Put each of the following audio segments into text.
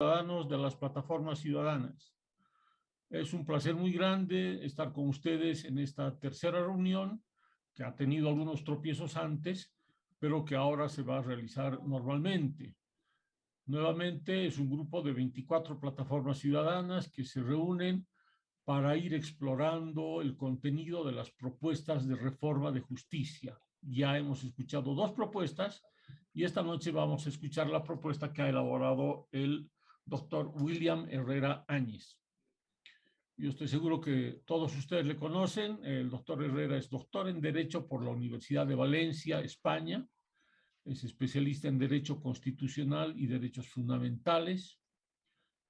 ciudadanos de las plataformas ciudadanas. Es un placer muy grande estar con ustedes en esta tercera reunión, que ha tenido algunos tropiezos antes, pero que ahora se va a realizar normalmente. Nuevamente es un grupo de 24 plataformas ciudadanas que se reúnen para ir explorando el contenido de las propuestas de reforma de justicia. Ya hemos escuchado dos propuestas y esta noche vamos a escuchar la propuesta que ha elaborado el doctor William Herrera Áñez. Yo estoy seguro que todos ustedes le conocen. El doctor Herrera es doctor en Derecho por la Universidad de Valencia, España. Es especialista en Derecho Constitucional y Derechos Fundamentales,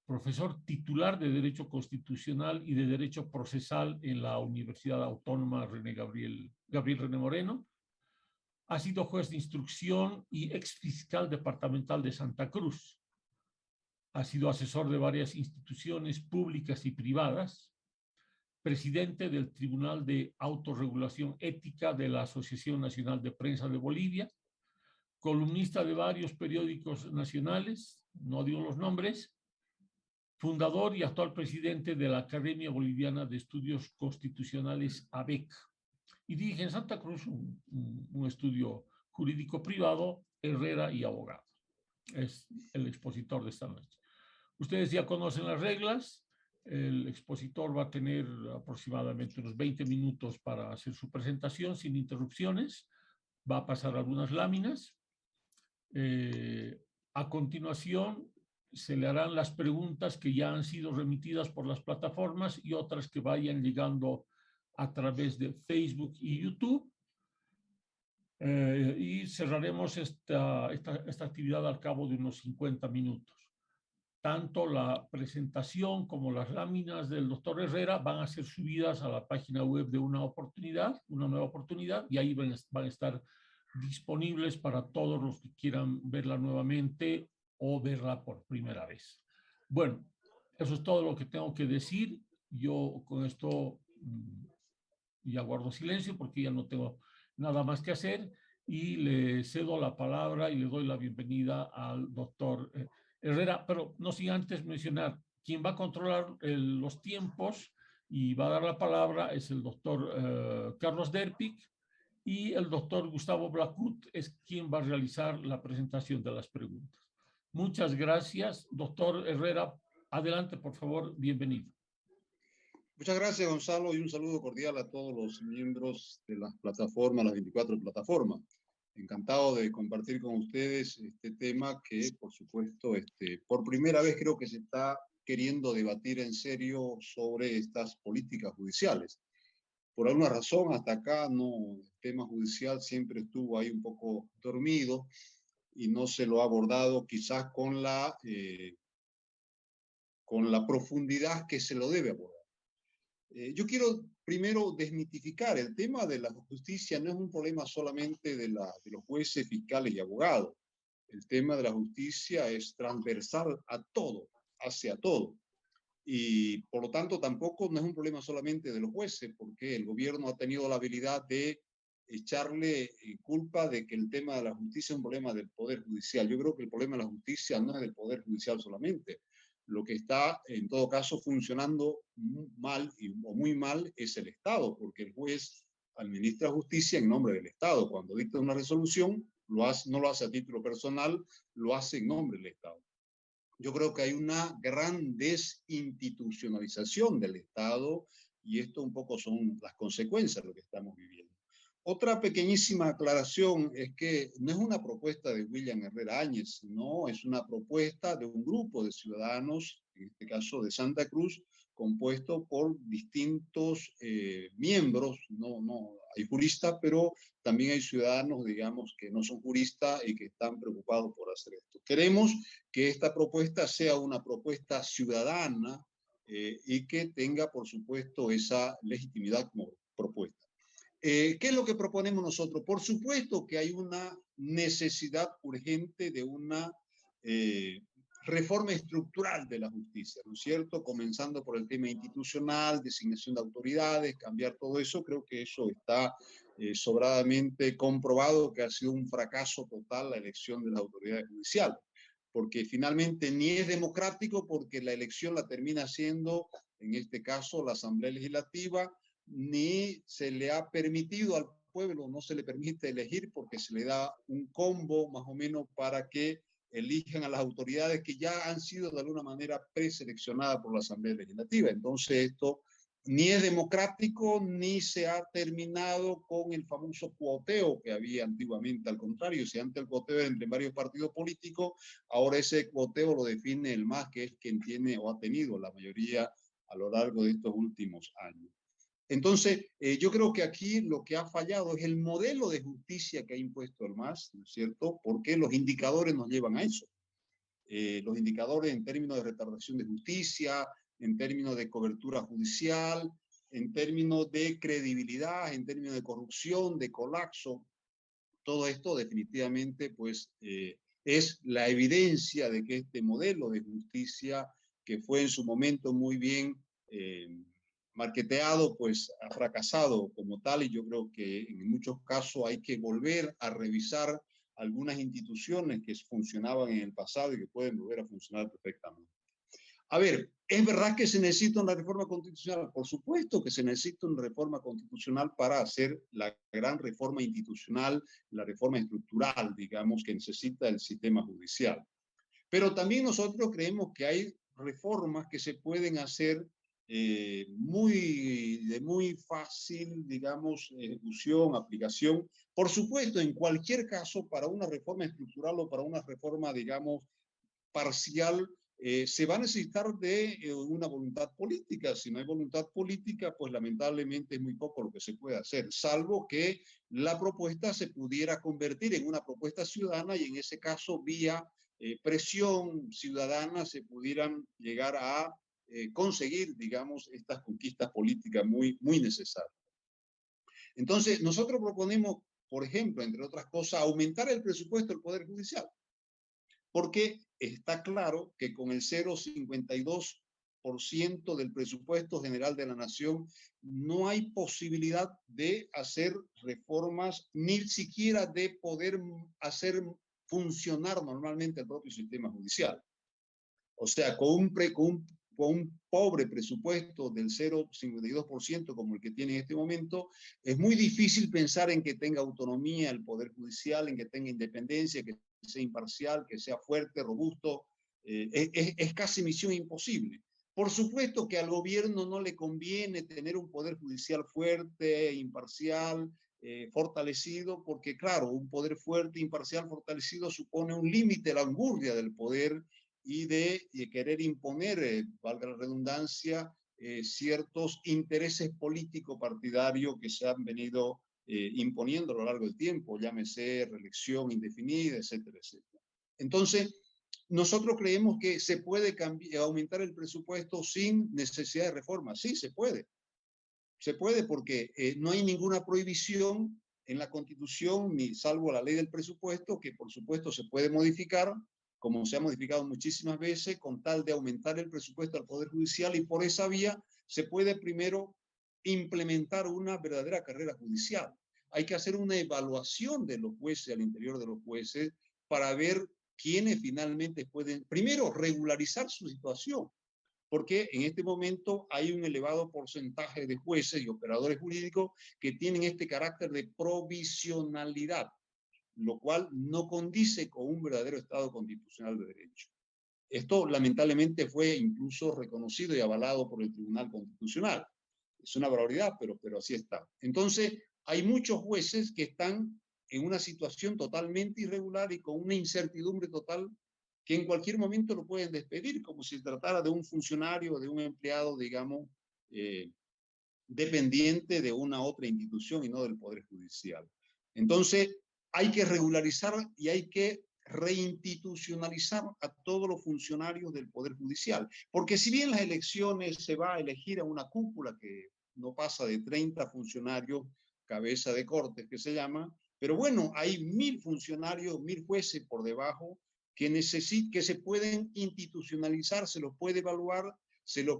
profesor titular de Derecho Constitucional y de Derecho Procesal en la Universidad Autónoma Gabriel René Moreno. Ha sido juez de instrucción y exfiscal departamental de Santa Cruz. Ha sido asesor de varias instituciones públicas y privadas, presidente del Tribunal de Autorregulación Ética de la Asociación Nacional de Prensa de Bolivia, columnista de varios periódicos nacionales, no digo los nombres, fundador y actual presidente de la Academia Boliviana de Estudios Constitucionales, ABEC, y dirige en Santa Cruz un estudio jurídico privado, Herrera y Abogado. Es el expositor de esta noche. Ustedes ya conocen las reglas. El expositor va a tener aproximadamente unos 20 minutos para hacer su presentación sin interrupciones. Va a pasar algunas láminas. A continuación, se le harán las preguntas que ya han sido remitidas por las plataformas y otras que vayan llegando a través de Facebook y YouTube. Y cerraremos esta actividad al cabo de unos 50 minutos. Tanto la presentación como las láminas del doctor Herrera van a ser subidas a la página web de Una Nueva Oportunidad, y ahí van a estar disponibles para todos los que quieran verla nuevamente o verla por primera vez. Bueno, eso es todo lo que tengo que decir. Yo con esto ya guardo silencio porque ya no tengo nada más que hacer, y le cedo la palabra y le doy la bienvenida al doctor Herrera, pero no sin antes mencionar, quien va a controlar los tiempos y va a dar la palabra es el doctor Carlos Derpic, y el doctor Gustavo Blacut es quien va a realizar la presentación de las preguntas. Muchas gracias. Doctor Herrera, adelante, por favor, bienvenido. Muchas gracias, Gonzalo, y un saludo cordial a todos los miembros de las plataformas, las 24 plataformas. Encantado de compartir con ustedes este tema que, por supuesto, por primera vez creo que se está queriendo debatir en serio sobre estas políticas judiciales. Por alguna razón, hasta acá el tema judicial siempre estuvo ahí un poco dormido y no se lo ha abordado quizás con la profundidad que se lo debe abordar. Yo quiero primero desmitificar el tema de la justicia. No es un problema solamente de los jueces, fiscales y abogados. El tema de la justicia es transversal a todo, hacia todo. Y por lo tanto tampoco no es un problema solamente de los jueces, porque el gobierno ha tenido la habilidad de echarle culpa de que el tema de la justicia es un problema del Poder Judicial. Yo creo que el problema de la justicia no es del Poder Judicial solamente. Lo que está, en todo caso, funcionando mal o muy mal es el Estado, porque el juez administra justicia en nombre del Estado. Cuando dicta una resolución, no lo hace a título personal, lo hace en nombre del Estado. Yo creo que hay una gran desinstitucionalización del Estado y esto un poco son las consecuencias de lo que estamos viviendo. Otra pequeñísima aclaración es que no es una propuesta de William Herrera Áñez, sino es una propuesta de un grupo de ciudadanos, en este caso de Santa Cruz, compuesto por distintos miembros. No hay juristas, pero también hay ciudadanos, digamos, que no son juristas y que están preocupados por hacer esto. Queremos que esta propuesta sea una propuesta ciudadana y que tenga, por supuesto, esa legitimidad como propuesta. ¿Qué es lo que proponemos nosotros? Por supuesto que hay una necesidad urgente de una reforma estructural de la justicia, ¿no es cierto? Comenzando por el tema institucional, designación de autoridades, cambiar todo eso. Creo que eso está sobradamente comprobado, que ha sido un fracaso total la elección de las autoridades judiciales. porque finalmente ni es democrático, porque la elección la termina haciendo, en este caso, la Asamblea Legislativa, ni se le ha permitido al pueblo, no se le permite elegir porque se le da un combo más o menos para que elijan a las autoridades que ya han sido de alguna manera preseleccionadas por la Asamblea Legislativa. Entonces esto ni es democrático, ni se ha terminado con el famoso cuoteo que había antiguamente. Al contrario, si antes el cuoteo era entre varios partidos políticos, ahora ese cuoteo lo define el MAS, que es quien tiene o ha tenido la mayoría a lo largo de estos últimos años. Entonces, yo creo que aquí lo que ha fallado es el modelo de justicia que ha impuesto el MAS, ¿no es cierto? Porque los indicadores nos llevan a eso. Los indicadores en términos de retardación de justicia, en términos de cobertura judicial, en términos de credibilidad, en términos de corrupción, de colapso, todo esto definitivamente pues es la evidencia de que este modelo de justicia que fue en su momento muy bien marketeado, pues ha fracasado como tal, y yo creo que en muchos casos hay que volver a revisar algunas instituciones que funcionaban en el pasado y que pueden volver a funcionar perfectamente. A ver, ¿es verdad que se necesita una reforma constitucional? Por supuesto que se necesita una reforma constitucional para hacer la gran reforma institucional, la reforma estructural, digamos, que necesita el sistema judicial. Pero también nosotros creemos que hay reformas que se pueden hacer de muy fácil, digamos, ejecución, aplicación. Por supuesto, en cualquier caso, para una reforma estructural o para una reforma, digamos, parcial, se va a necesitar de una voluntad política. Si no hay voluntad política, pues lamentablemente es muy poco lo que se puede hacer, salvo que la propuesta se pudiera convertir en una propuesta ciudadana y en ese caso, vía presión ciudadana, se pudieran llegar a conseguir, digamos, estas conquistas políticas muy necesarias. Entonces, nosotros proponemos, por ejemplo, entre otras cosas, aumentar el presupuesto del Poder Judicial, porque está claro que con el 0,52% del presupuesto general de la nación no hay posibilidad de hacer reformas, ni siquiera de poder hacer funcionar normalmente el propio sistema judicial. O sea, con un pobre presupuesto del 0,52% como el que tiene en este momento, es muy difícil pensar en que tenga autonomía el Poder Judicial, en que tenga independencia, que sea imparcial, que sea fuerte, robusto. Es casi misión imposible. Por supuesto que al gobierno no le conviene tener un Poder Judicial fuerte, imparcial, fortalecido, porque claro, un poder fuerte, imparcial, fortalecido supone un límite a la angurria del poder y de querer imponer, valga la redundancia, ciertos intereses político-partidarios que se han venido imponiendo a lo largo del tiempo, llámese reelección indefinida, etcétera, etcétera. Entonces, nosotros creemos que se puede aumentar el presupuesto sin necesidad de reforma. Sí, se puede. Se puede porque no hay ninguna prohibición en la Constitución, ni salvo la ley del presupuesto, que por supuesto se puede modificar, como se ha modificado muchísimas veces, con tal de aumentar el presupuesto al Poder Judicial, y por esa vía se puede primero implementar una verdadera carrera judicial. Hay que hacer una evaluación de los jueces, al interior de los jueces, para ver quiénes finalmente pueden, primero, regularizar su situación, porque en este momento hay un elevado porcentaje de jueces y operadores jurídicos que tienen este carácter de provisionalidad, lo cual no condice con un verdadero Estado constitucional de derecho. Esto lamentablemente fue incluso reconocido y avalado por el Tribunal Constitucional. Es una barbaridad, pero así está. Entonces, hay muchos jueces que están en una situación totalmente irregular y con una incertidumbre total, que en cualquier momento lo pueden despedir, como si se tratara de un funcionario, de un empleado, digamos, dependiente de una otra institución y no del Poder Judicial. Entonces, hay que regularizar y hay que reinstitucionalizar a todos los funcionarios del Poder Judicial. Porque si bien las elecciones se va a elegir a una cúpula que no pasa de 30 funcionarios, cabeza de cortes que se llama, pero bueno, hay 1000 funcionarios, 1000 jueces por debajo que se pueden institucionalizar, se los puede evaluar, se les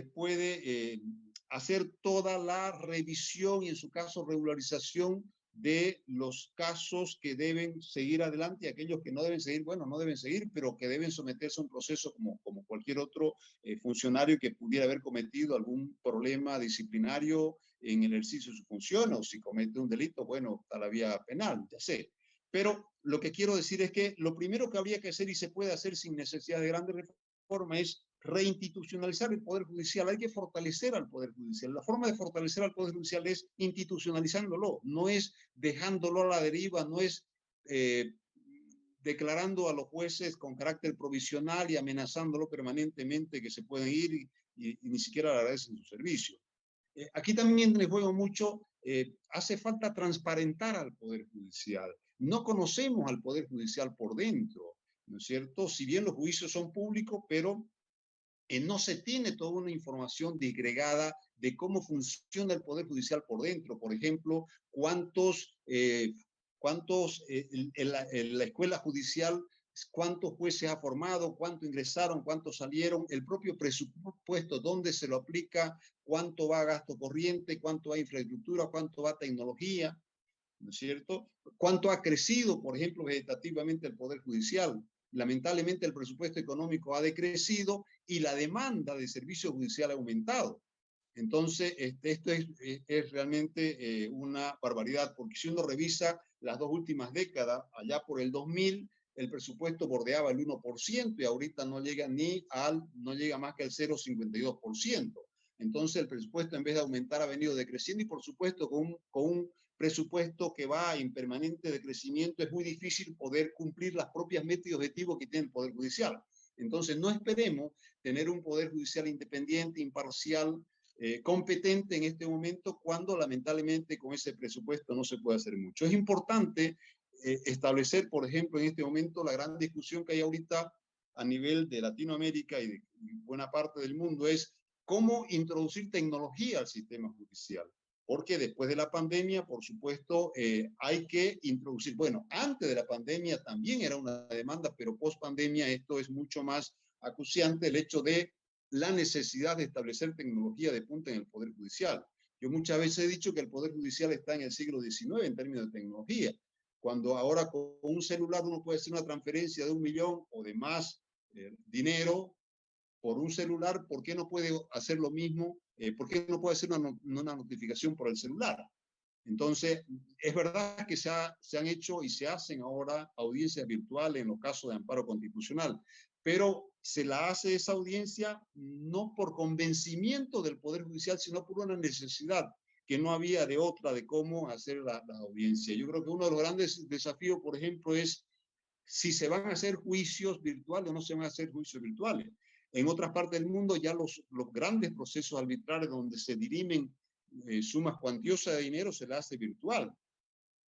puede hacer toda la revisión y en su caso regularización de los casos que deben seguir adelante y aquellos que no deben seguir, bueno, no deben seguir, pero que deben someterse a un proceso como cualquier otro funcionario que pudiera haber cometido algún problema disciplinario en el ejercicio de su función, o si comete un delito, bueno, está la vía penal, ya sé. Pero lo que quiero decir es que lo primero que habría que hacer y se puede hacer sin necesidad de grandes reformas es reinstitucionalizar el Poder Judicial. Hay que fortalecer al Poder Judicial. La forma de fortalecer al Poder Judicial es institucionalizándolo, no es dejándolo a la deriva, no es declarando a los jueces con carácter provisional y amenazándolo permanentemente que se pueden ir y ni siquiera le agradecen su servicio. Aquí también entra en juego mucho, hace falta transparentar al Poder Judicial. No conocemos al Poder Judicial por dentro, ¿no es cierto? Si bien los juicios son públicos, pero no se tiene toda una información disgregada de cómo funciona el Poder Judicial por dentro. Por ejemplo, cuántos en la escuela judicial, cuántos jueces ha formado, cuánto ingresaron, cuántos salieron, el propio presupuesto, dónde se lo aplica, cuánto va a gasto corriente, cuánto va a infraestructura, cuánto va a tecnología, ¿no es cierto? Cuánto ha crecido, por ejemplo, vegetativamente el Poder Judicial. Lamentablemente el presupuesto económico ha decrecido y la demanda de servicio judicial ha aumentado. Entonces, esto es realmente una barbaridad, porque si uno revisa las dos últimas décadas, allá por el 2000, el presupuesto bordeaba el 1% y ahorita no llega más que el 0,52%. Entonces, el presupuesto en vez de aumentar ha venido decreciendo y por supuesto con un presupuesto que va en permanente decrecimiento es muy difícil poder cumplir las propias metas y objetivos que tiene el Poder Judicial. Entonces, no esperemos tener un Poder Judicial independiente, imparcial, competente en este momento, cuando lamentablemente con ese presupuesto no se puede hacer mucho. Es importante establecer, por ejemplo, en este momento la gran discusión que hay ahorita a nivel de Latinoamérica y de buena parte del mundo es cómo introducir tecnología al sistema judicial. Porque después de la pandemia, por supuesto, hay que introducir, bueno, antes de la pandemia también era una demanda, pero post pandemia esto es mucho más acuciante, el hecho de la necesidad de establecer tecnología de punta en el Poder Judicial. Yo muchas veces he dicho que el Poder Judicial está en el siglo XIX en términos de tecnología, cuando ahora con un celular uno puede hacer una transferencia de 1 millón o de más dinero por un celular. ¿Por qué no puede hacer lo mismo? ¿Por qué no puede hacer una notificación por el celular? Entonces, es verdad que se han hecho y se hacen ahora audiencias virtuales en los casos de amparo constitucional, pero se la hace esa audiencia no por convencimiento del Poder Judicial, sino por una necesidad que no había de otra de cómo hacer la audiencia. Yo creo que uno de los grandes desafíos, por ejemplo, es si se van a hacer juicios virtuales o no se van a hacer juicios virtuales. En otras partes del mundo ya los grandes procesos arbitrales donde se dirimen sumas cuantiosas de dinero se la hace virtual.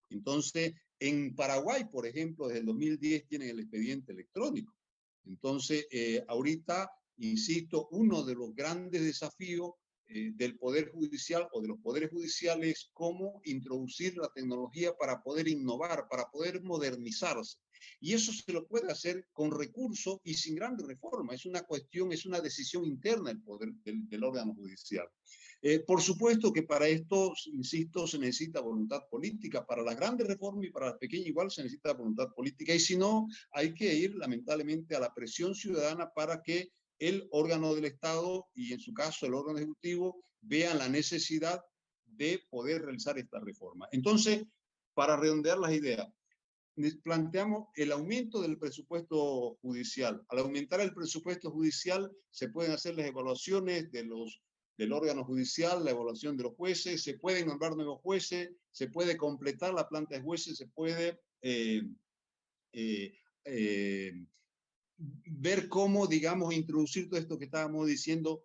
Entonces, en Paraguay, por ejemplo, desde el 2010 tienen el expediente electrónico. Entonces, ahorita, insisto, uno de los grandes desafíos del Poder Judicial o de los poderes judiciales es cómo introducir la tecnología para poder innovar, para poder modernizarse. Y eso se lo puede hacer con recursos y sin grandes reformas. Es una cuestión, es una decisión interna del poder del órgano judicial. Por supuesto que para esto, insisto, se necesita voluntad política. Para las grandes reformas y para las pequeñas igual se necesita voluntad política. Y si no, hay que ir lamentablemente a la presión ciudadana para que el órgano del Estado y en su caso el órgano ejecutivo vean la necesidad de poder realizar esta reforma. Entonces, para redondear las ideas, planteamos el aumento del presupuesto judicial. Al aumentar el presupuesto judicial se pueden hacer las evaluaciones del órgano judicial, la evaluación de los jueces, se pueden nombrar nuevos jueces, se puede completar la planta de jueces, se puede ver cómo, digamos, introducir todo esto que estábamos diciendo,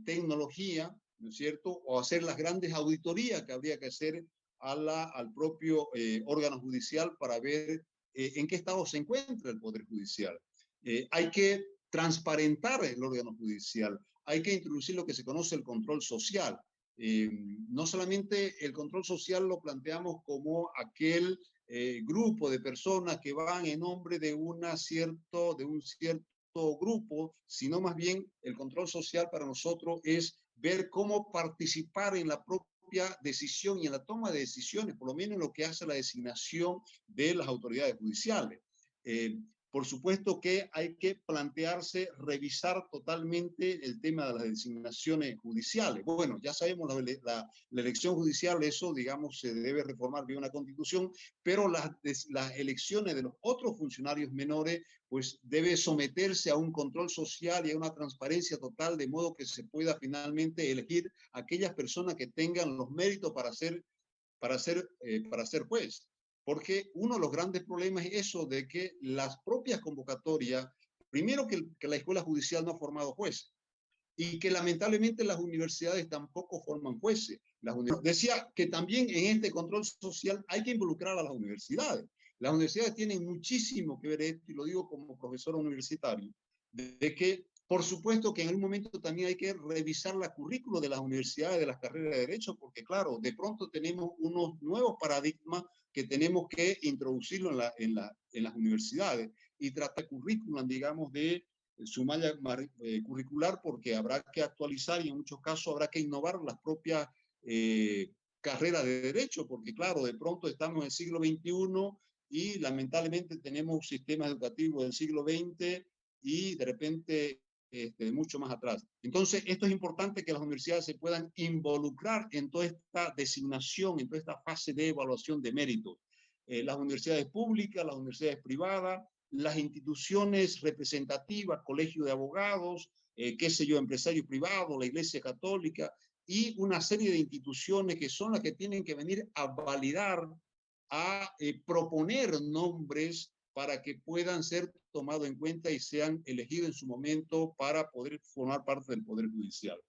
tecnología, ¿no es cierto? O hacer las grandes auditorías que habría que hacer al propio órgano judicial para ver en qué estado se encuentra el Poder Judicial. Hay que transparentar el órgano judicial, hay que introducir lo que se conoce el control social. No solamente el control social lo planteamos como aquel grupo de personas que van en nombre de un cierto grupo, sino más bien el control social para nosotros es ver cómo participar en la propia propia decisión y en la toma de decisiones, por lo menos en lo que hace a la designación de las autoridades judiciales. Por supuesto que hay que plantearse, revisar totalmente el tema de las designaciones judiciales. Bueno, ya sabemos la elección judicial, eso, digamos, se debe reformar vía una constitución, pero las elecciones de los otros funcionarios menores, pues debe someterse a un control social y a una transparencia total, de modo que se pueda finalmente elegir a aquellas personas que tengan los méritos para ser juez. Porque uno de los grandes problemas es eso de que las propias convocatorias, primero que la escuela judicial no ha formado jueces y que lamentablemente las universidades tampoco forman jueces. Decía que también en este control social hay que involucrar a las universidades. Las universidades tienen muchísimo que ver esto, y lo digo como profesor universitario, de que por supuesto que en algún momento también hay que revisar la currícula de las universidades, de las carreras de derecho, porque claro, de pronto tenemos unos nuevos paradigmas que tenemos que introducirlo en las universidades y tratar currículum, digamos, de su malla curricular, porque habrá que actualizar y en muchos casos habrá que innovar las propias carreras de derecho, porque claro, de pronto estamos en el siglo XXI y lamentablemente tenemos sistemas educativos del siglo XX y de repente mucho más atrás. Entonces, esto es importante que las universidades se puedan involucrar en toda esta designación, en toda esta fase de evaluación de méritos. Las universidades públicas, las universidades privadas, las instituciones representativas, colegio de abogados, qué sé yo, empresarios privados, la Iglesia Católica y una serie de instituciones que son las que tienen que venir a validar, a proponer nombres para que puedan ser tomados en cuenta y sean elegidos en su momento para poder formar parte del Poder Judicial.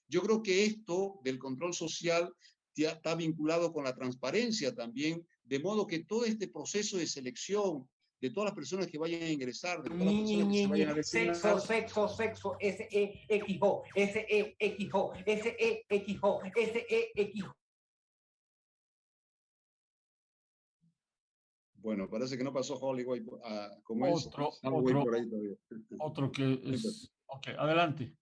Yo creo que esto del control social está vinculado con la transparencia también, de modo que todo este proceso de selección de todas las personas que vayan a ingresar, de todas las personas que se vayan a designar. Sexo, S-E-X-O, S-E-X-O, S-E-X-O, S-E-X-O. Bueno, parece que no pasó Hollywood como otro que es... Ok, adelante.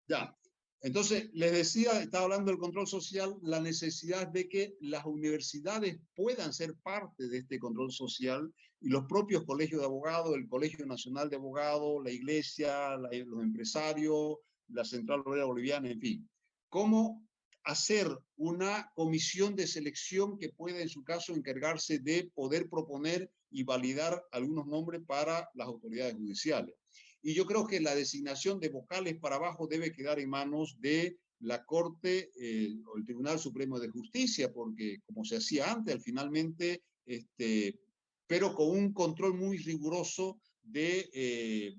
Ya, entonces les decía, estaba hablando del control social, la necesidad de que las universidades puedan ser parte de este control social y los propios colegios de abogados, el Colegio Nacional de Abogados, la Iglesia, los empresarios, la Central Obrera Boliviana, en fin. ¿Cómo hacer una comisión de selección que pueda en su caso encargarse de poder proponer y validar algunos nombres para las autoridades judiciales? Y yo creo que la designación de vocales para abajo debe quedar en manos de la Corte o el Tribunal Supremo de Justicia, porque como se hacía antes, finalmente, pero con un control muy riguroso de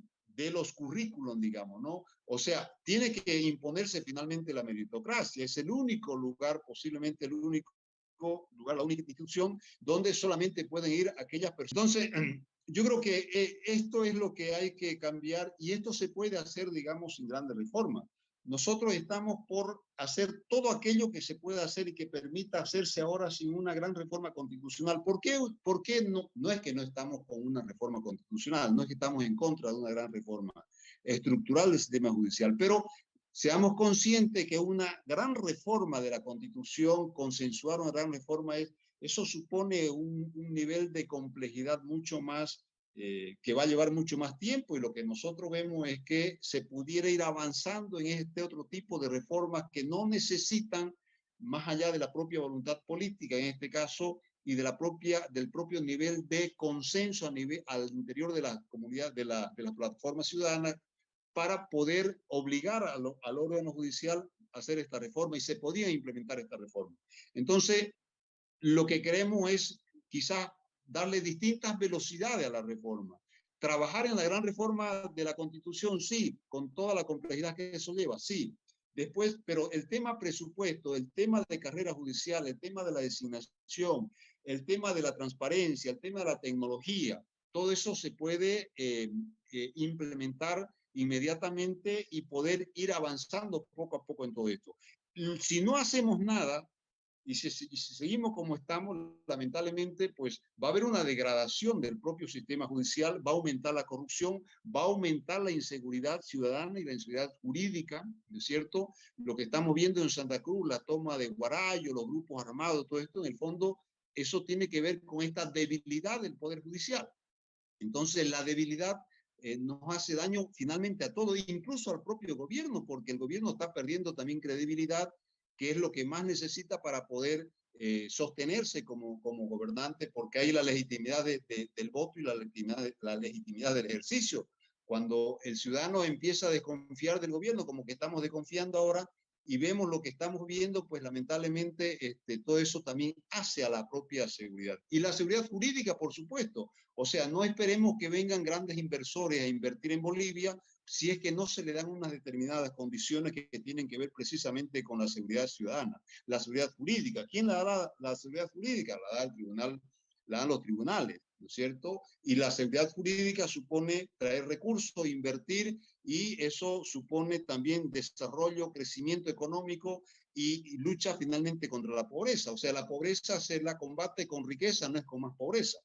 los currículum, digamos, ¿no? O sea, tiene que imponerse finalmente la meritocracia. Es el único lugar, posiblemente el único lugar, la única institución donde solamente pueden ir aquellas personas. Entonces, yo creo que esto es lo que hay que cambiar y esto se puede hacer, digamos, sin grandes reformas. Nosotros estamos por hacer todo aquello que se pueda hacer y que permita hacerse ahora sin una gran reforma constitucional. ¿Por qué no? No es que no estamos con una reforma constitucional, no es que estamos en contra de una gran reforma estructural del sistema judicial, pero seamos conscientes que una gran reforma de la Constitución, consensuar una gran reforma, eso supone un nivel de complejidad mucho más, que va a llevar mucho más tiempo, y lo que nosotros vemos es que se pudiera ir avanzando en este otro tipo de reformas que no necesitan, más allá de la propia voluntad política, en este caso, y del propio nivel de consenso al interior de la comunidad, de la plataforma ciudadana, para poder obligar al órgano judicial a hacer esta reforma, y se podía implementar esta reforma. Entonces, lo que queremos es quizás darle distintas velocidades a la reforma. Trabajar en la gran reforma de la Constitución, sí, con toda la complejidad que eso lleva, sí. Después, pero el tema presupuesto, el tema de carrera judicial, el tema de la designación, el tema de la transparencia, el tema de la tecnología, todo eso se puede implementar inmediatamente y poder ir avanzando poco a poco en todo esto. Si no hacemos nada, Y si seguimos como estamos, lamentablemente, pues va a haber una degradación del propio sistema judicial, va a aumentar la corrupción, va a aumentar la inseguridad ciudadana y la inseguridad jurídica, ¿no es cierto? Lo que estamos viendo en Santa Cruz, la toma de Guarayo, los grupos armados, todo esto, en el fondo, eso tiene que ver con esta debilidad del Poder Judicial. Entonces, la debilidad nos hace daño finalmente a todo, incluso al propio gobierno, porque el gobierno está perdiendo también credibilidad, que es lo que más necesita para poder sostenerse como gobernante, porque hay la legitimidad del voto y la legitimidad del ejercicio. Cuando el ciudadano empieza a desconfiar del gobierno, como que estamos desconfiando ahora, y vemos lo que estamos viendo, pues lamentablemente todo eso también hace a la propia seguridad. Y la seguridad jurídica, por supuesto. O sea, no esperemos que vengan grandes inversores a invertir en Bolivia si es que no se le dan unas determinadas condiciones que tienen que ver precisamente con la seguridad ciudadana. La seguridad jurídica. ¿Quién la da la seguridad jurídica? La da el tribunal, la dan los tribunales, ¿no es cierto? Y la seguridad jurídica supone traer recursos, invertir, y eso supone también desarrollo, crecimiento económico y lucha finalmente contra la pobreza. O sea, la pobreza se la combate con riqueza, no es con más pobreza.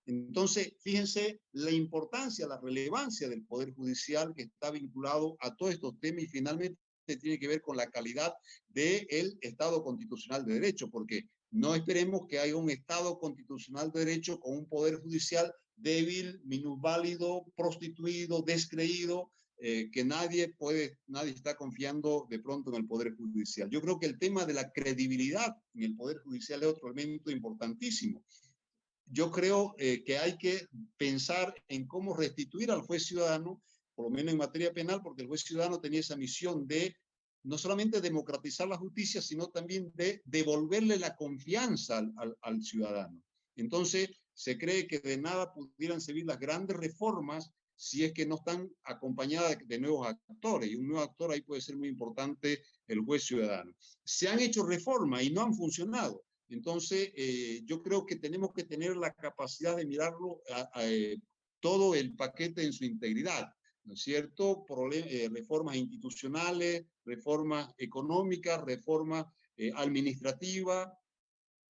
Entonces, fíjense la importancia, la relevancia del Poder Judicial que está vinculado a todos estos temas y finalmente tiene que ver con la calidad del Estado constitucional de derecho, porque no esperemos que haya un Estado constitucional de derecho con un Poder Judicial débil, minusválido, prostituido, descreído, que nadie está confiando de pronto en el Poder Judicial. Yo creo que el tema de la credibilidad en el Poder Judicial es otro elemento importantísimo. Yo creo que hay que pensar en cómo restituir al juez ciudadano, por lo menos en materia penal, porque el juez ciudadano tenía esa misión de no solamente democratizar la justicia, sino también de devolverle la confianza al ciudadano. Entonces, se cree que de nada pudieran servir las grandes reformas si es que no están acompañadas de nuevos actores, y un nuevo actor ahí puede ser muy importante, el juez ciudadano. Se han hecho reformas y no han funcionado. Entonces, yo creo que tenemos que tener la capacidad de mirarlo todo el paquete en su integridad, ¿no es cierto? Reformas institucionales, reformas económicas, reformas administrativas,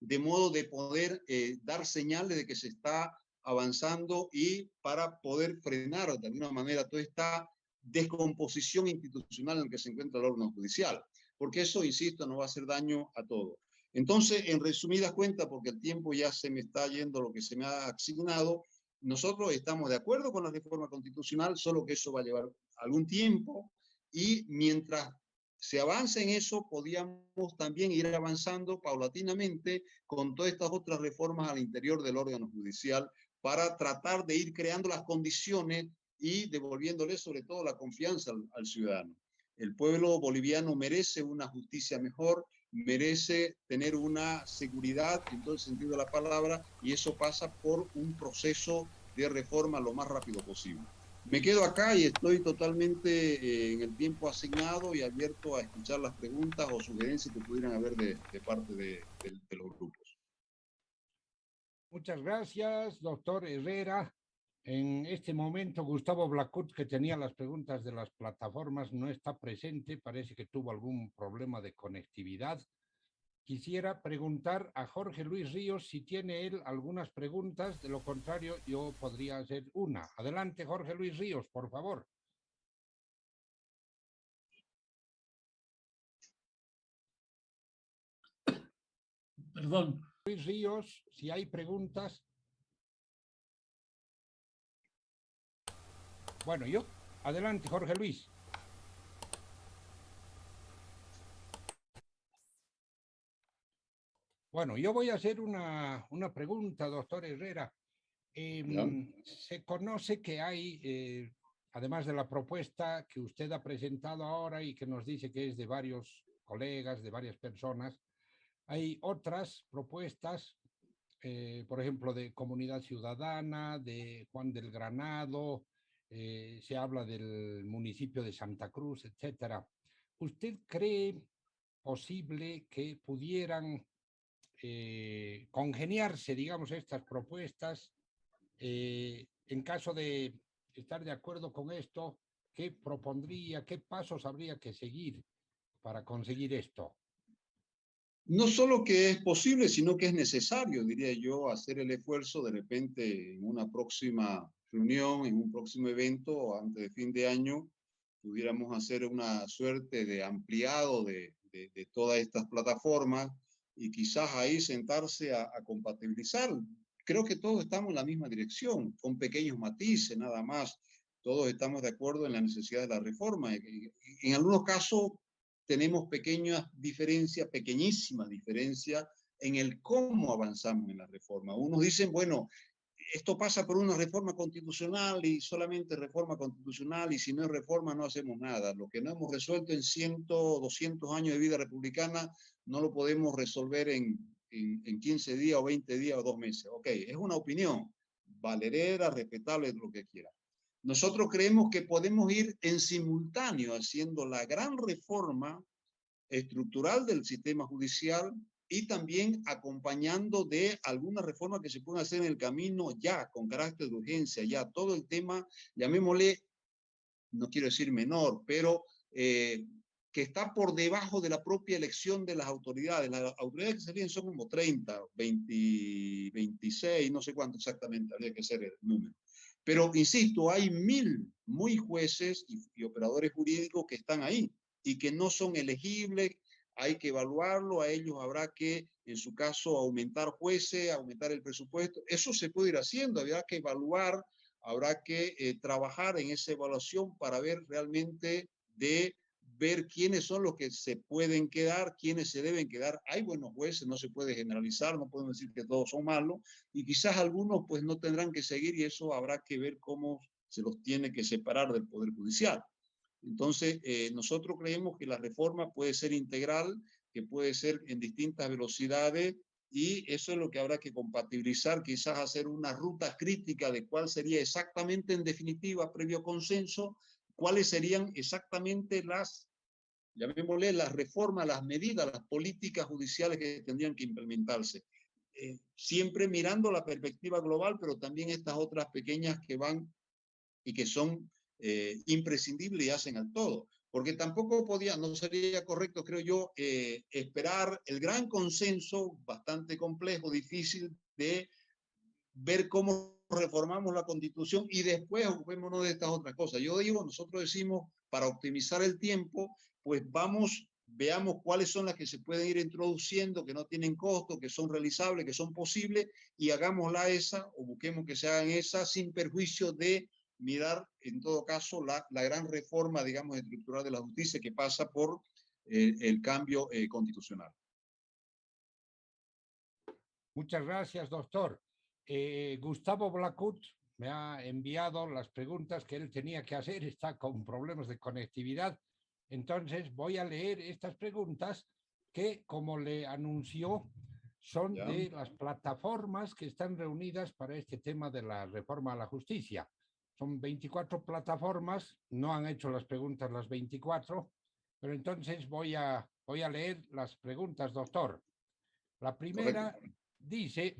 de modo de poder dar señales de que se está avanzando y para poder frenar de alguna manera toda esta descomposición institucional en la que se encuentra el órgano judicial. Porque eso, insisto, nos va a hacer daño a todos. Entonces, en resumidas cuentas, porque el tiempo ya se me está yendo lo que se me ha asignado, nosotros estamos de acuerdo con la reforma constitucional, solo que eso va a llevar algún tiempo, y mientras se avance en eso, podíamos también ir avanzando paulatinamente con todas estas otras reformas al interior del órgano judicial para tratar de ir creando las condiciones y devolviéndole sobre todo la confianza al ciudadano. El pueblo boliviano merece una justicia mejor, merece tener una seguridad en todo el sentido de la palabra, y eso pasa por un proceso de reforma lo más rápido posible. Me quedo acá y estoy totalmente en el tiempo asignado y abierto a escuchar las preguntas o sugerencias que pudieran haber de parte de los grupos. Muchas gracias, doctor Herrera. En este momento, Gustavo Blacut, que tenía las preguntas de las plataformas, no está presente. Parece que tuvo algún problema de conectividad. Quisiera preguntar a Jorge Luis Ríos si tiene él algunas preguntas. De lo contrario, yo podría hacer una. Adelante, Jorge Luis Ríos, por favor. Perdón. Luis Ríos, si hay preguntas. Bueno, yo. Adelante, Jorge Luis. Bueno, yo voy a hacer una pregunta, doctor Herrera. Se conoce que hay, además de la propuesta que usted ha presentado ahora y que nos dice que es de varios colegas, de varias personas, hay otras propuestas, por ejemplo, de Comunidad Ciudadana, de Juan del Granado, se habla del municipio de Santa Cruz, etcétera. ¿Usted cree posible que pudieran congeniarse, digamos, estas propuestas? En caso de estar de acuerdo con esto, ¿qué propondría, qué pasos habría que seguir para conseguir esto? No solo que es posible, sino que es necesario, diría yo, hacer el esfuerzo de repente en una próxima reunión, en un próximo evento, antes de fin de año, pudiéramos hacer una suerte de ampliado de todas estas plataformas y quizás ahí sentarse a compatibilizar. Creo que todos estamos en la misma dirección, con pequeños matices nada más. Todos estamos de acuerdo en la necesidad de la reforma. En algunos casos tenemos pequeñas diferencias, pequeñísimas diferencias en el cómo avanzamos en la reforma. Unos dicen, bueno, esto pasa por una reforma constitucional y solamente reforma constitucional, y si no es reforma no hacemos nada. Lo que no hemos resuelto en 100, 200 años de vida republicana no lo podemos resolver en 15 días o 20 días o 2 meses. Ok, es una opinión valerera, respetable, lo que quiera. Nosotros creemos que podemos ir en simultáneo haciendo la gran reforma estructural del sistema judicial y también acompañando de algunas reformas que se pueden hacer en el camino ya, con carácter de urgencia, ya todo el tema, llamémosle, no quiero decir menor, pero que está por debajo de la propia elección de las autoridades. Las autoridades que se eligen son como 30, 20, 26, no sé cuánto exactamente, habría que ser el número. Pero, insisto, hay 1000 muy jueces y operadores jurídicos que están ahí y que no son elegibles. Hay que evaluarlo, a ellos habrá que, en su caso, aumentar jueces, aumentar el presupuesto. Eso se puede ir haciendo, habrá que evaluar, habrá que trabajar en esa evaluación para ver realmente ver quiénes son los que se pueden quedar, quiénes se deben quedar. Hay buenos jueces, no se puede generalizar, no podemos decir que todos son malos, y quizás algunos pues no tendrán que seguir, y eso habrá que ver cómo se los tiene que separar del Poder Judicial. Entonces, nosotros creemos que la reforma puede ser integral, que puede ser en distintas velocidades, y eso es lo que habrá que compatibilizar, quizás hacer una ruta crítica de cuál sería exactamente, en definitiva, previo consenso, cuáles serían exactamente llamémosle, las reformas, las medidas, las políticas judiciales que tendrían que implementarse. Siempre mirando la perspectiva global, pero también estas otras pequeñas que van y que son imprescindibles y hacen al todo. Porque tampoco no sería correcto, creo yo, esperar el gran consenso, bastante complejo, difícil, de ver cómo reformamos la Constitución y después ocupémonos de estas otras cosas. Yo digo, nosotros decimos, para optimizar el tiempo, pues veamos cuáles son las que se pueden ir introduciendo, que no tienen costo, que son realizables, que son posibles, y hagámosla esa, o busquemos que se hagan esa, sin perjuicio de mirar, en todo caso, la gran reforma, digamos, estructural de la justicia, que pasa por el cambio constitucional. Muchas gracias, doctor. Gustavo Blacut me ha enviado las preguntas que él tenía que hacer, está con problemas de conectividad, entonces voy a leer estas preguntas que, como le anunció, son de las plataformas que están reunidas para este tema de la reforma a la justicia. Son 24 plataformas, no han hecho las preguntas las 24, pero entonces voy a leer las preguntas, doctor. La primera dice,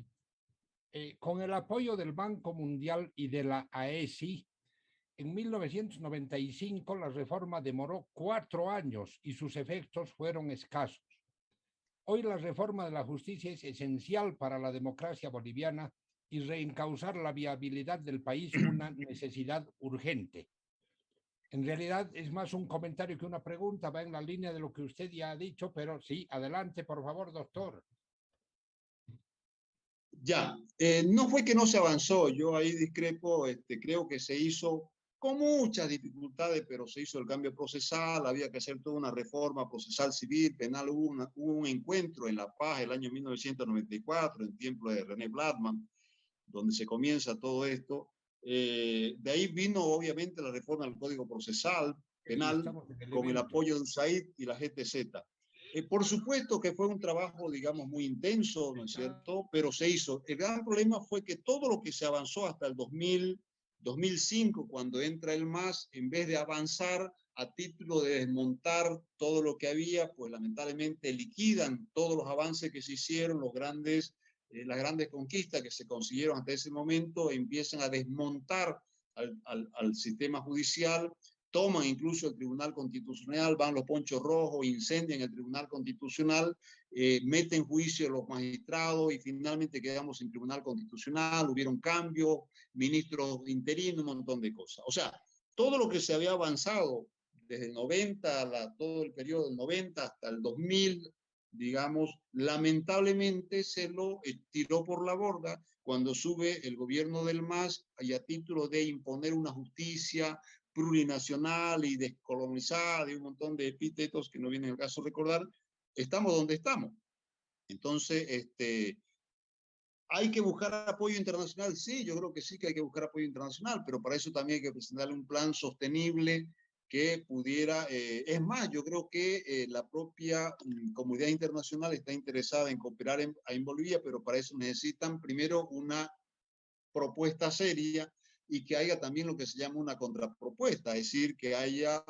con el apoyo del Banco Mundial y de la AESI, en 1995 la reforma demoró 4 años y sus efectos fueron escasos. Hoy la reforma de la justicia es esencial para la democracia boliviana y reencauzar la viabilidad del país una necesidad urgente. En realidad es más un comentario que una pregunta, va en la línea de lo que usted ya ha dicho, pero sí, adelante, por favor, doctor. Ya, no fue que no se avanzó, yo ahí discrepo, creo que se hizo con muchas dificultades, pero se hizo el cambio procesal, había que hacer toda una reforma procesal civil, penal, hubo un encuentro en La Paz el año 1994, en tiempo de René Bladman, donde se comienza todo esto. De ahí vino obviamente la reforma del Código Procesal Penal, con el apoyo de USAID y la GTZ. Por supuesto que fue un trabajo, digamos, muy intenso, ¿no es cierto? Pero se hizo. El gran problema fue que todo lo que se avanzó hasta el 2005, cuando entra el MAS, en vez de avanzar a título de desmontar todo lo que había, pues lamentablemente liquidan todos los avances que se hicieron, las grandes conquistas que se consiguieron hasta ese momento, empiezan a desmontar al sistema judicial, toman incluso el Tribunal Constitucional, van los ponchos rojos, incendian el Tribunal Constitucional, meten juicio a los magistrados y finalmente quedamos sin Tribunal Constitucional, hubieron cambios, ministros interinos, un montón de cosas. O sea, todo lo que se había avanzado desde el 90, todo el periodo del 90 hasta el 2000, digamos, lamentablemente se lo tiró por la borda cuando sube el gobierno del MAS y a título de imponer una justicia plurinacional y descolonizada y un montón de epítetos que no viene al caso recordar, estamos donde estamos. Entonces, ¿hay que buscar apoyo internacional? Sí, yo creo que sí que hay que buscar apoyo internacional, pero para eso también hay que presentarle un plan sostenible que pudiera, es más, yo creo que la propia comunidad internacional está interesada en cooperar en Bolivia, pero para eso necesitan primero una propuesta seria y que haya también lo que se llama una contrapropuesta, es decir, que haya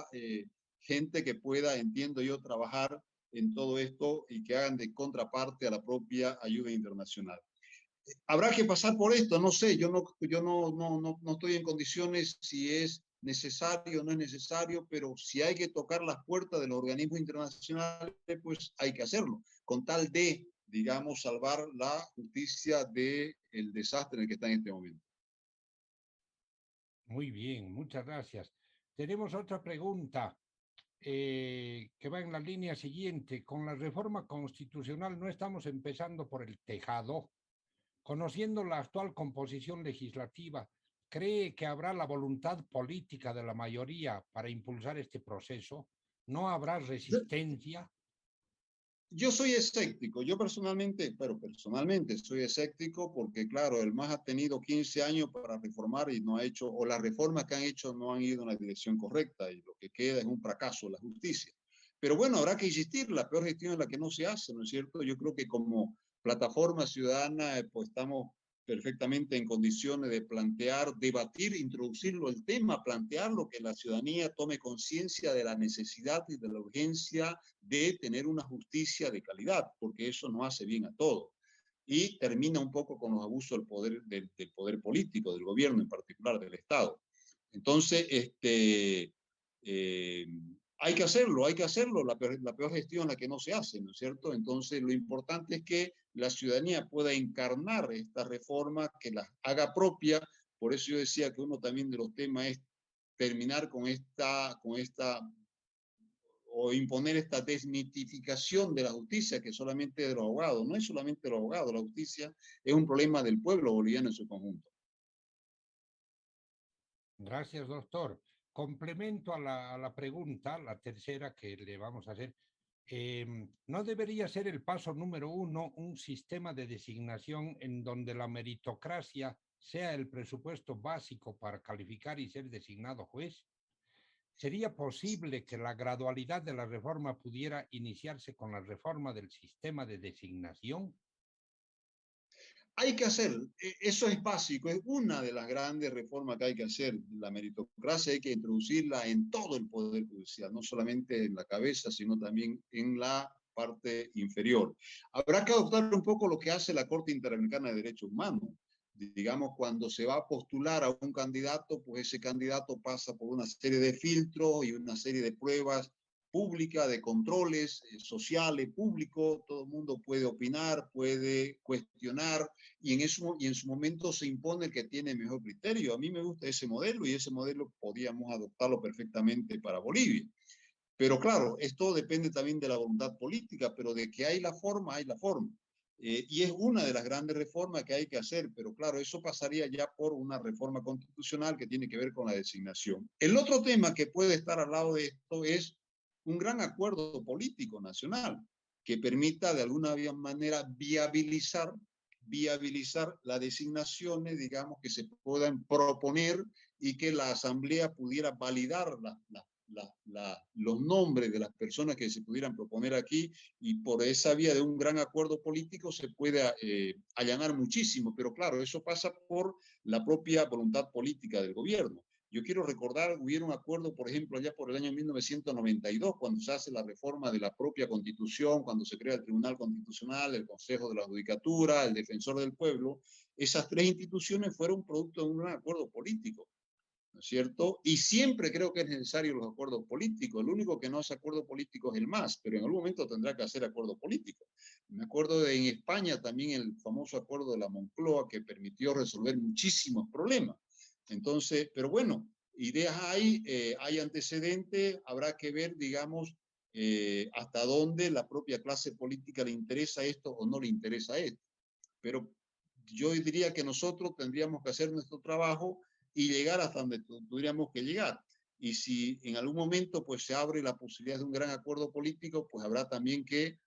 gente que pueda, entiendo yo, trabajar en todo esto y que hagan de contraparte a la propia ayuda internacional. Habrá que pasar por esto, no sé, yo no estoy en condiciones si es necesario o no es necesario, pero si hay que tocar las puertas de los organismos internacionales, pues hay que hacerlo, con tal de, digamos, salvar la justicia del desastre en el que está en este momento. Muy bien, muchas gracias. Tenemos otra pregunta que va en la línea siguiente. Con la reforma constitucional no estamos empezando por el tejado. Conociendo la actual composición legislativa, ¿cree que habrá la voluntad política de la mayoría para impulsar este proceso? ¿No habrá resistencia? Yo soy escéptico, yo personalmente soy escéptico porque, claro, el MAS ha tenido 15 años para reformar y no ha hecho, o las reformas que han hecho no han ido en la dirección correcta y lo que queda es un fracaso de la justicia. Pero bueno, habrá que insistir, la peor gestión es la que no se hace, ¿no es cierto? Yo creo que como plataforma ciudadana, pues estamos perfectamente en condiciones de plantear, debatir, introducirlo el tema, plantearlo, que la ciudadanía tome conciencia de la necesidad y de la urgencia de tener una justicia de calidad, porque eso no hace bien a todo. Y termina un poco con los abusos del poder político, del gobierno en particular, del Estado. Entonces, hay que hacerlo, la peor gestión la que no se hace, ¿no es cierto? Entonces, lo importante es que la ciudadanía pueda encarnar esta reforma, que la haga propia. Por eso yo decía que uno también de los temas es terminar con esta o imponer esta desmitificación de la justicia, que solamente de los abogados. No es solamente de los abogados, la justicia es un problema del pueblo boliviano en su conjunto. Gracias, doctor. Complemento a la pregunta, la tercera que le vamos a hacer. ¿No debería ser el paso número 1 un sistema de designación en donde la meritocracia sea el presupuesto básico para calificar y ser designado juez? ¿Sería posible que la gradualidad de la reforma pudiera iniciarse con la reforma del sistema de designación? Hay que hacer, eso es básico, es una de las grandes reformas que hay que hacer. La meritocracia hay que introducirla en todo el Poder Judicial, no solamente en la cabeza, sino también en la parte inferior. Habrá que adoptar un poco lo que hace la Corte Interamericana de Derechos Humanos. Digamos, cuando se va a postular a un candidato, pues ese candidato pasa por una serie de filtros y una serie de pruebas pública, de controles sociales, públicos, todo el mundo puede opinar, puede cuestionar, y en su momento se impone el que tiene mejor criterio. A mí me gusta ese modelo y ese modelo podíamos adoptarlo perfectamente para Bolivia. Pero claro, esto depende también de la voluntad política, pero de que hay la forma, hay la forma. Y es una de las grandes reformas que hay que hacer, pero claro, eso pasaría ya por una reforma constitucional que tiene que ver con la designación. El otro tema que puede estar al lado de esto es un gran acuerdo político nacional que permita de alguna manera viabilizar las designaciones, digamos, que se puedan proponer y que la Asamblea pudiera validar los nombres de las personas que se pudieran proponer aquí, y por esa vía de un gran acuerdo político se puede allanar muchísimo, pero claro, eso pasa por la propia voluntad política del gobierno. Yo quiero recordar, hubo un acuerdo, por ejemplo, allá por el año 1992, cuando se hace la reforma de la propia Constitución, cuando se crea el Tribunal Constitucional, el Consejo de la Judicatura, el Defensor del Pueblo. Esas tres instituciones fueron producto de un gran acuerdo político. ¿no es cierto? Y siempre creo que es necesario los acuerdos políticos. El único que no hace acuerdo político es el MAS, pero en algún momento tendrá que hacer acuerdo político. Me acuerdo en España también el famoso acuerdo de la Moncloa que permitió resolver muchísimos problemas. Entonces, pero bueno, ideas hay antecedentes, habrá que ver, digamos, hasta dónde la propia clase política le interesa esto o no le interesa esto. Pero yo diría que nosotros tendríamos que hacer nuestro trabajo y llegar hasta donde tuviéramos que llegar. Y si en algún momento pues se abre la posibilidad de un gran acuerdo político, pues habrá también que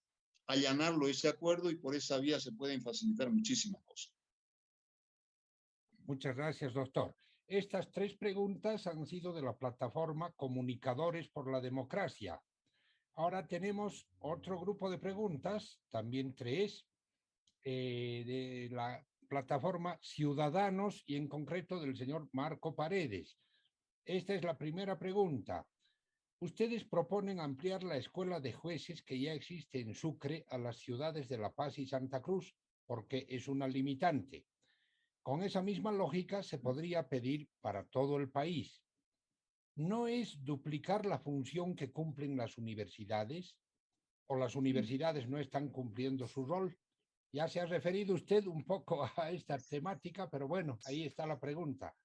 allanarlo ese acuerdo y por esa vía se pueden facilitar muchísimas cosas. Muchas gracias, doctor. Estas 3 preguntas han sido de la plataforma Comunicadores por la Democracia. Ahora tenemos otro grupo de preguntas, también 3, de la plataforma Ciudadanos y en concreto del señor Marco Paredes. Esta es la primera pregunta. Ustedes proponen ampliar la escuela de jueces que ya existe en Sucre a las ciudades de La Paz y Santa Cruz porque es una limitante. Con esa misma lógica se podría pedir para todo el país. ¿No es duplicar la función que cumplen las universidades? ¿O las universidades no están cumpliendo su rol? Ya se ha referido usted un poco a esta temática, pero bueno, ahí está la pregunta.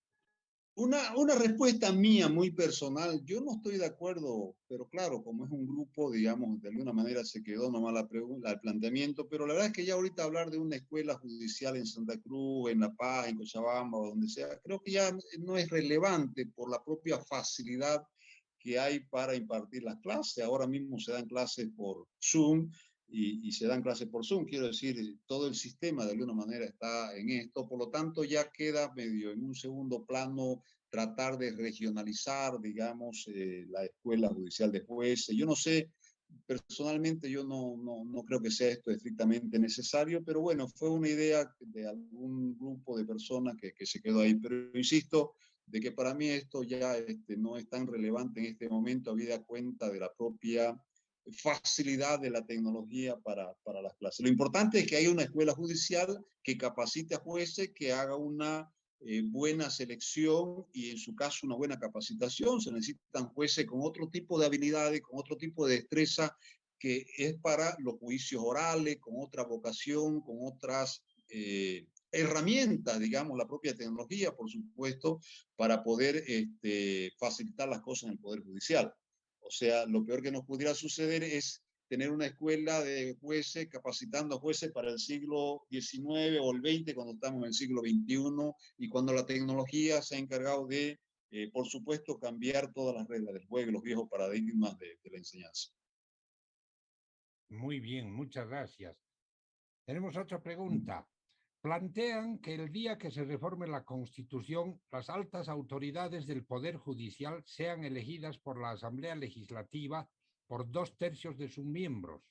Una respuesta mía muy personal, yo no estoy de acuerdo, pero claro, como es un grupo, digamos, de alguna manera se quedó nomás la pregunta, el planteamiento, pero la verdad es que ya ahorita hablar de una escuela judicial en Santa Cruz, en La Paz, en Cochabamba o donde sea, creo que ya no es relevante por la propia facilidad que hay para impartir las clases. Ahora mismo se dan clases por Zoom y se dan clases por Zoom. Quiero decir, todo el sistema de alguna manera está en esto, por lo tanto ya queda medio en un segundo plano tratar de regionalizar, digamos, la escuela judicial de jueces. Yo no sé, personalmente yo no creo que sea esto estrictamente necesario, pero bueno, fue una idea de algún grupo de personas que se quedó ahí. Pero insisto, de que para mí esto ya no es tan relevante en este momento, habida cuenta de la propia facilidad de la tecnología para las clases. Lo importante es que haya una escuela judicial que capacite a jueces, que haga una buena selección y en su caso una buena capacitación. Se necesitan jueces con otro tipo de habilidades, con otro tipo de destreza que es para los juicios orales, con otra vocación, con otras herramientas, digamos, la propia tecnología, por supuesto, para poder facilitar las cosas en el Poder Judicial. O sea, lo peor que nos pudiera suceder es tener una escuela de jueces capacitando a jueces para el siglo XIX o el XX, cuando estamos en el siglo XXI y cuando la tecnología se ha encargado de, por supuesto, cambiar todas las reglas del juego y los viejos paradigmas de la enseñanza. Muy bien, muchas gracias. Tenemos otra pregunta. Plantean que el día que se reforme la Constitución, las altas autoridades del Poder Judicial sean elegidas por la Asamblea Legislativa por 2/3 de sus miembros.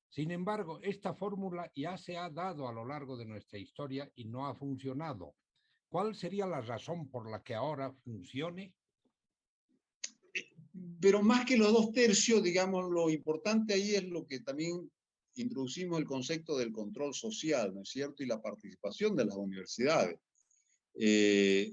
Sin embargo, esta fórmula ya se ha dado a lo largo de nuestra historia y no ha funcionado. ¿Cuál sería la razón por la que ahora funcione? Pero más que los 2/3, digamos, lo importante ahí es lo que también introducimos el concepto del control social, ¿no es cierto? Y la participación de las universidades.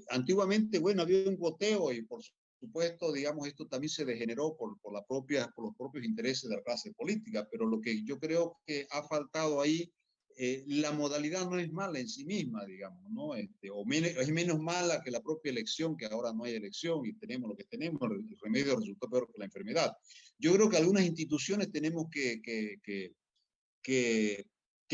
Antiguamente, bueno, había un goteo y por supuesto, digamos, esto también se degeneró por los propios intereses de la clase política, pero lo que yo creo que ha faltado ahí, la modalidad no es mala en sí misma, digamos, ¿no? Es menos mala que la propia elección, que ahora no hay elección y tenemos lo que tenemos, el remedio resultó peor que la enfermedad. Yo creo que algunas instituciones tenemos que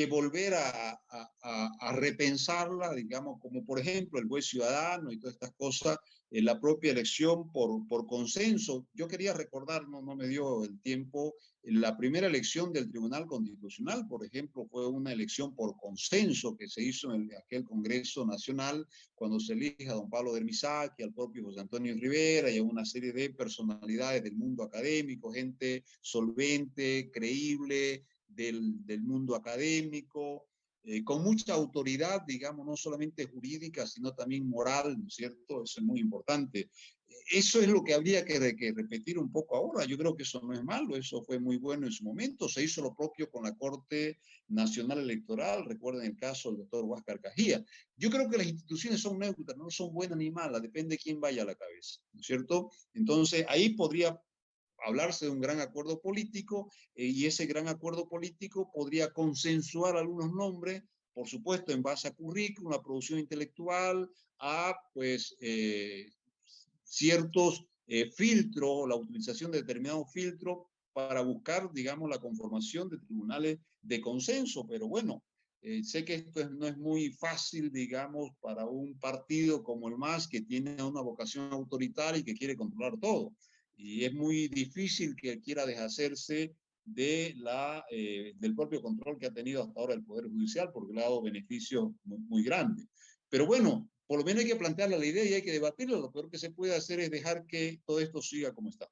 volver a repensarla, digamos, como por ejemplo el buen ciudadano y todas estas cosas, la propia elección por consenso. Yo quería recordar, no me dio el tiempo, la primera elección del Tribunal Constitucional, por ejemplo, fue una elección por consenso que se hizo en aquel Congreso Nacional, cuando se elige a don Pablo Dermisac, al propio José Antonio Rivera y a una serie de personalidades del mundo académico, gente solvente, creíble, del mundo académico, con mucha autoridad, digamos, no solamente jurídica, sino también moral, ¿no es cierto? Eso es muy importante. Eso es lo que habría que repetir un poco ahora. Yo creo que eso no es malo, eso fue muy bueno en su momento. Se hizo lo propio con la Corte Nacional Electoral, recuerden el caso del doctor Huáscar Cajía. Yo creo que las instituciones son neutras, no son buenas ni malas, depende de quién vaya a la cabeza, ¿no es cierto? Entonces, ahí podría hablarse de un gran acuerdo político y ese gran acuerdo político podría consensuar algunos nombres, por supuesto, en base a currículum, a producción intelectual, a pues ciertos filtros, la utilización de determinados filtros para buscar, digamos, la conformación de tribunales de consenso, pero bueno, sé que esto no es muy fácil, digamos, para un partido como el MAS que tiene una vocación autoritaria y que quiere controlar todo. Y es muy difícil que quiera deshacerse del propio control que ha tenido hasta ahora el Poder Judicial, porque le ha dado beneficios muy grandes. Pero bueno, por lo menos hay que plantearle la idea y hay que debatirlo. Lo peor que se puede hacer es dejar que todo esto siga como está.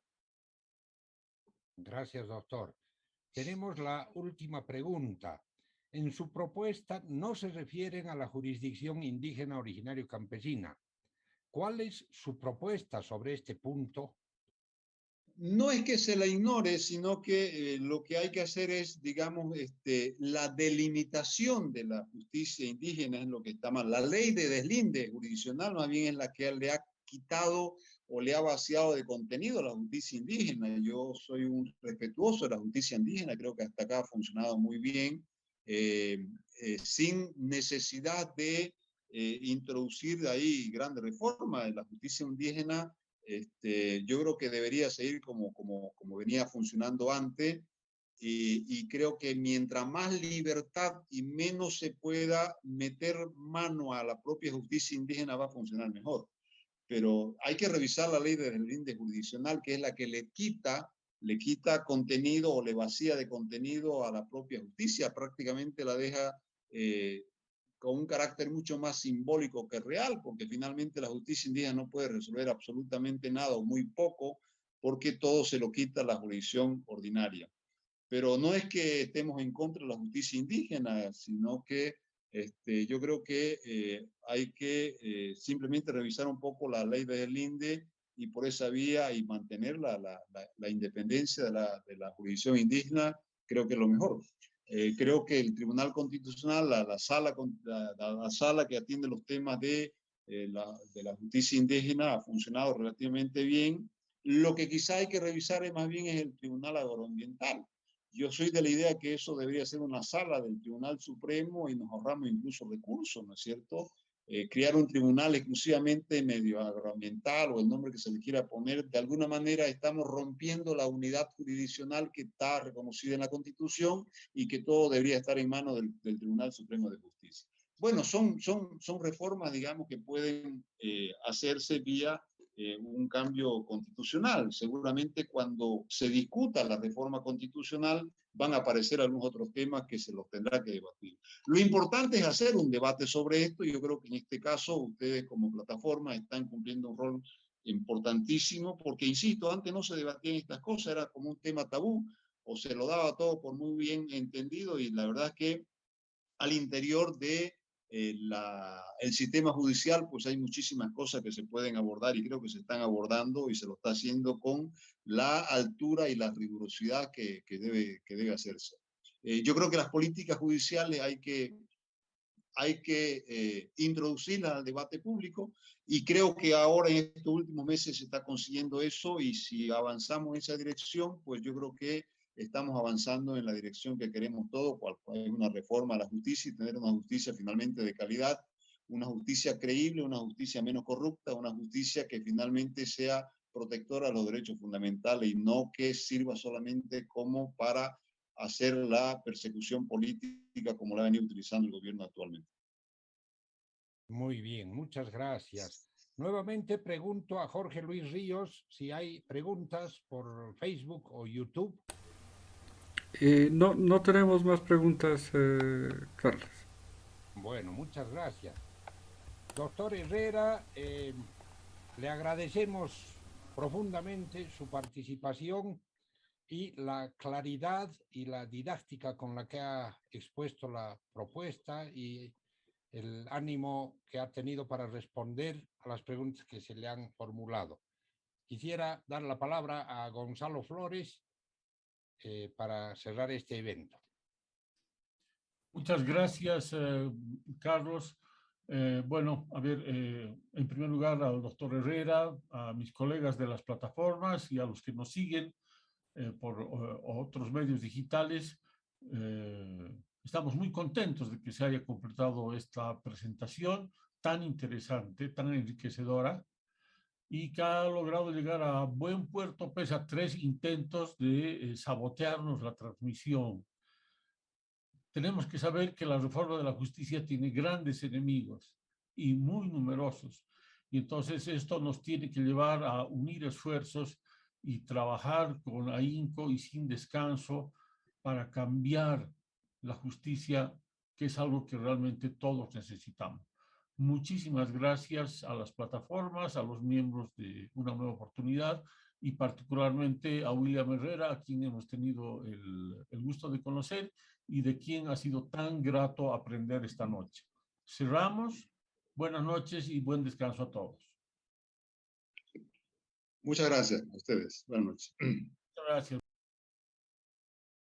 Gracias, doctor. Tenemos la última pregunta. En su propuesta no se refieren a la jurisdicción indígena originario campesina. ¿Cuál es su propuesta sobre este punto? No es que se la ignore, sino que lo que hay que hacer es, digamos, la delimitación de la justicia indígena es lo que está mal. La ley de deslinde jurisdiccional más bien es la que le ha quitado o le ha vaciado de contenido a la justicia indígena. Yo soy un respetuoso de la justicia indígena, creo que hasta acá ha funcionado muy bien, sin necesidad de introducir de ahí grandes reformas. La justicia indígena yo creo que debería seguir como venía funcionando antes y creo que mientras más libertad y menos se pueda meter mano a la propia justicia indígena va a funcionar mejor. Pero hay que revisar la ley del índice jurisdiccional, que es la que le quita contenido o le vacía de contenido a la propia justicia, prácticamente la deja con un carácter mucho más simbólico que real, porque finalmente la justicia indígena no puede resolver absolutamente nada o muy poco, porque todo se lo quita la jurisdicción ordinaria. Pero no es que estemos en contra de la justicia indígena, sino que yo creo que hay que simplemente revisar un poco la ley del INDE y por esa vía y mantener la independencia de la jurisdicción indígena, creo que es lo mejor. Creo que el Tribunal Constitucional, la sala que atiende los temas de la justicia indígena ha funcionado relativamente bien. Lo que quizá hay que revisar más bien es el Tribunal Agroambiental. Yo soy de la idea que eso debería ser una sala del Tribunal Supremo y nos ahorramos incluso recursos, ¿no es cierto? Crear un tribunal exclusivamente medio agroambiental o el nombre que se le quiera poner, de alguna manera estamos rompiendo la unidad jurisdiccional que está reconocida en la Constitución y que todo debería estar en manos del Tribunal Supremo de Justicia. Bueno, son reformas, digamos, que pueden hacerse vía un cambio constitucional. Seguramente cuando se discuta la reforma constitucional van a aparecer algunos otros temas que se los tendrá que debatir. Lo importante es hacer un debate sobre esto y yo creo que en este caso ustedes como plataforma están cumpliendo un rol importantísimo porque, insisto, antes no se debatían estas cosas, era como un tema tabú o se lo daba todo por muy bien entendido y la verdad es que al interior de el sistema judicial, pues hay muchísimas cosas que se pueden abordar y creo que se están abordando y se lo está haciendo con la altura y la rigurosidad que debe hacerse. Yo creo que las políticas judiciales hay que introducirlas al debate público y creo que ahora en estos últimos meses se está consiguiendo eso y si avanzamos en esa dirección, pues yo creo que estamos avanzando en la dirección que queremos todos, cual es una reforma a la justicia y tener una justicia finalmente de calidad, una justicia creíble, una justicia menos corrupta, una justicia que finalmente sea protectora de los derechos fundamentales y no que sirva solamente como para hacer la persecución política como la ha venido utilizando el gobierno actualmente. Muy bien, muchas gracias. Nuevamente pregunto a Jorge Luis Ríos si hay preguntas por Facebook o YouTube. No tenemos más preguntas, Carlos. Bueno, muchas gracias. Doctor Herrera, le agradecemos profundamente su participación y la claridad y la didáctica con la que ha expuesto la propuesta y el ánimo que ha tenido para responder a las preguntas que se le han formulado. Quisiera dar la palabra a Gonzalo Flores para cerrar este evento. Muchas gracias, Carlos. Bueno, a ver, en primer lugar al doctor Herrera, a mis colegas de las plataformas y a los que nos siguen por otros medios digitales. Estamos muy contentos de que se haya completado esta presentación tan interesante, tan enriquecedora, y que ha logrado llegar a buen puerto pese a 3 intentos de sabotearnos la transmisión. Tenemos que saber que la reforma de la justicia tiene grandes enemigos y muy numerosos. Y entonces esto nos tiene que llevar a unir esfuerzos y trabajar con ahínco y sin descanso para cambiar la justicia, que es algo que realmente todos necesitamos. Muchísimas gracias a las plataformas, a los miembros de Una Nueva Oportunidad y particularmente a William Herrera, a quien hemos tenido el gusto de conocer y de quien ha sido tan grato aprender esta noche. Cerramos. Buenas noches y buen descanso a todos. Muchas gracias a ustedes. Buenas noches. Muchas gracias.